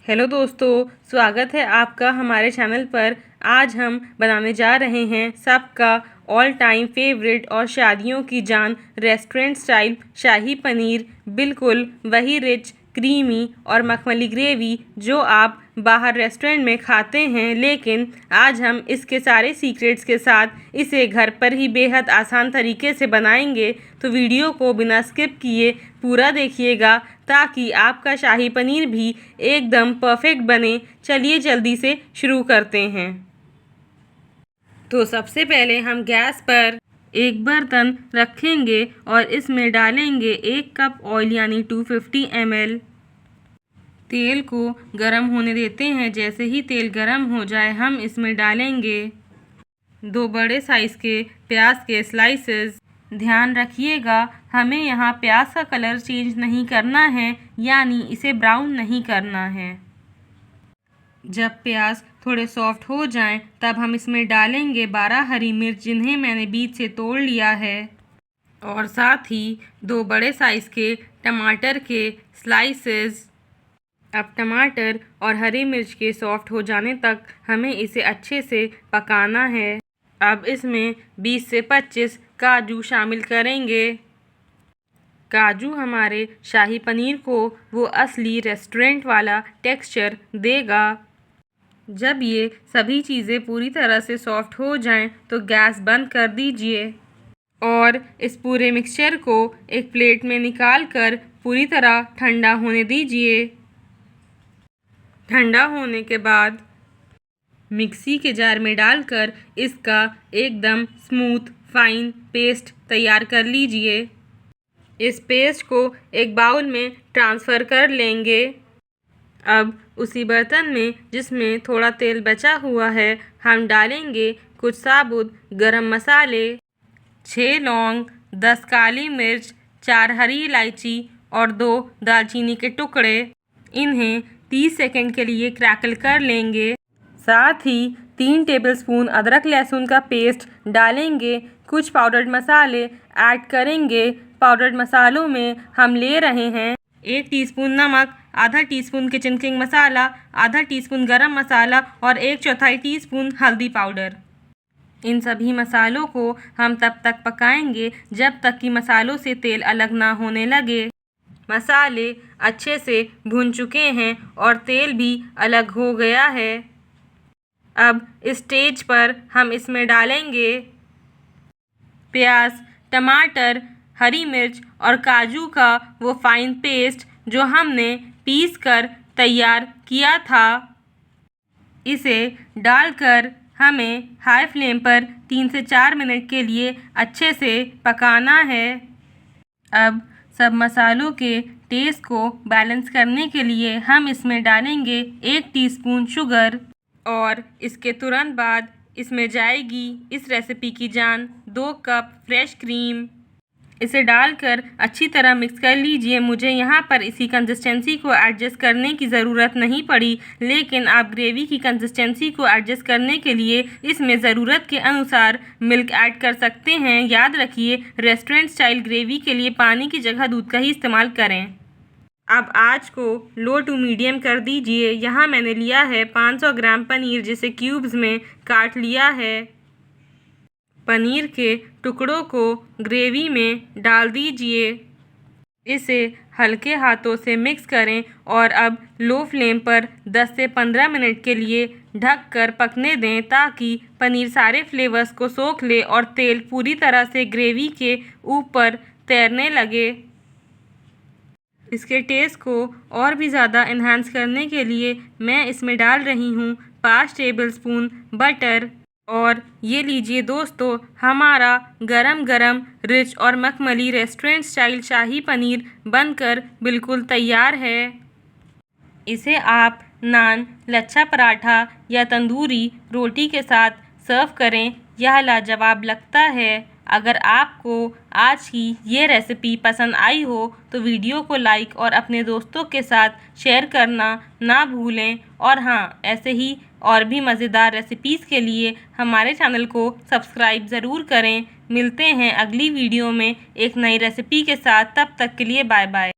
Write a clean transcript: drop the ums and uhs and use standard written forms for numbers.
Hello दोस्तों, स्वागत है आपका हमारे चैनल पर। आज हम बनाने जा रहे हैं सबका ऑल टाइम फेवरेट और शादियों की जान रेस्टोरेंट स्टाइल शाही पनीर। बिल्कुल वही रिच, क्रीमी और मखमली ग्रेवी जो आप बाहर रेस्टोरेंट में खाते हैं, लेकिन आज हम इसके सारे सीक्रेट्स के साथ इसे घर पर ही बेहद आसान तरीके से बनाएंगे। तो वीडियो को बिना स्किप किए पूरा देखिएगा ताकि आपका शाही पनीर भी एकदम परफेक्ट बने। चलिए जल्दी से शुरू करते हैं। तो सबसे पहले हम गैस पर एक बर्तन रखेंगे और इसमें डालेंगे 1 कप ऑयल यानी 250 ml। तेल को गरम होने देते हैं। जैसे ही तेल गरम हो जाए हम इसमें डालेंगे 2 बड़े साइज़ के प्याज के स्लाइसेस। ध्यान रखिएगा, हमें यहाँ प्याज का कलर चेंज नहीं करना है, यानी इसे ब्राउन नहीं करना है। जब प्याज थोड़े सॉफ्ट हो जाएं, तब हम इसमें डालेंगे 12 हरी मिर्च जिन्हें मैंने बीच से तोड़ लिया है, और साथ ही 2 बड़े साइज़ के टमाटर के स्लाइसेस। अब टमाटर और हरी मिर्च के सॉफ्ट हो जाने तक हमें इसे अच्छे से पकाना है। अब इसमें 20 से 25 काजू शामिल करेंगे। काजू हमारे शाही पनीर को वो असली रेस्टोरेंट वाला टेक्सचर देगा। जब ये सभी चीज़ें पूरी तरह से सॉफ्ट हो जाएं, तो गैस बंद कर दीजिए और इस पूरे मिक्सचर को एक प्लेट में निकाल कर पूरी तरह ठंडा होने दीजिए। ठंडा होने के बाद मिक्सी के जार में डालकर इसका एकदम स्मूथ फाइन पेस्ट तैयार कर लीजिए। इस पेस्ट को एक बाउल में ट्रांसफ़र कर लेंगे। अब उसी बर्तन में जिसमें थोड़ा तेल बचा हुआ है, हम डालेंगे कुछ साबुत गरम मसाले, 6 लौंग, 10 काली मिर्च, 4 हरी इलायची और 2 दालचीनी के टुकड़े। इन्हें 30 सेकंड के लिए क्रैकल कर लेंगे। साथ ही 3 टेबलस्पून अदरक लहसुन का पेस्ट डालेंगे। कुछ पाउडर्ड मसाले ऐड करेंगे। पाउडर्ड मसालों में हम ले रहे हैं 1 टीस्पून नमक, आधा टीस्पून किचन किंग मसाला, आधा टीस्पून गरम मसाला और 1/4 टीस्पून हल्दी पाउडर। इन सभी मसालों को हम तब तक पकाएंगे जब तक कि मसालों से तेल अलग ना होने लगे। मसाले अच्छे से भुन चुके हैं और तेल भी अलग हो गया है। अब इस स्टेज पर हम इसमें डालेंगे प्याज, टमाटर, हरी मिर्च और काजू का वो फाइन पेस्ट जो हमने पीस कर तैयार किया था। इसे डालकर हमें हाई फ्लेम पर 3 से 4 मिनट के लिए अच्छे से पकाना है। अब सब मसालों के टेस्ट को बैलेंस करने के लिए हम इसमें डालेंगे 1 टीस्पून शुगर, और इसके तुरंत बाद इसमें जाएगी इस रेसिपी की जान 2 कप फ्रेश क्रीम। इसे डालकर अच्छी तरह मिक्स कर लीजिए। मुझे यहाँ पर इसी कंसिस्टेंसी को एडजस्ट करने की ज़रूरत नहीं पड़ी, लेकिन आप ग्रेवी की कंसिस्टेंसी को एडजस्ट करने के लिए इसमें ज़रूरत के अनुसार मिल्क ऐड कर सकते हैं। याद रखिए, रेस्टोरेंट स्टाइल ग्रेवी के लिए पानी की जगह दूध का ही इस्तेमाल करें। अब आँच को लो टू मीडियम कर दीजिए। यहाँ मैंने लिया है 500 ग्राम पनीर, जिसे क्यूब्स में काट लिया है। पनीर के टुकड़ों को ग्रेवी में डाल दीजिए। इसे हल्के हाथों से मिक्स करें और अब लो फ्लेम पर 10 से 15 मिनट के लिए ढक कर पकने दें, ताकि पनीर सारे फ्लेवर्स को सोख ले और तेल पूरी तरह से ग्रेवी के ऊपर तैरने लगे। इसके टेस्ट को और भी ज़्यादा इन्हांस करने के लिए मैं इसमें डाल रही हूँ 5 टेबलस्पून बटर। और ये लीजिए दोस्तों, हमारा गरम गरम रिच और मखमली रेस्टोरेंट स्टाइल शाही पनीर बनकर बिल्कुल तैयार है। इसे आप नान, लच्छा पराठा या तंदूरी रोटी के साथ सर्व करें। यह लाजवाब लगता है। अगर आपको आज की ये रेसिपी पसंद आई हो तो वीडियो को लाइक और अपने दोस्तों के साथ शेयर करना ना भूलें। और हाँ, ऐसे ही और भी मज़ेदार रेसिपीज़ के लिए हमारे चैनल को सब्सक्राइब ज़रूर करें। मिलते हैं अगली वीडियो में एक नई रेसिपी के साथ। तब तक के लिए बाय बाय।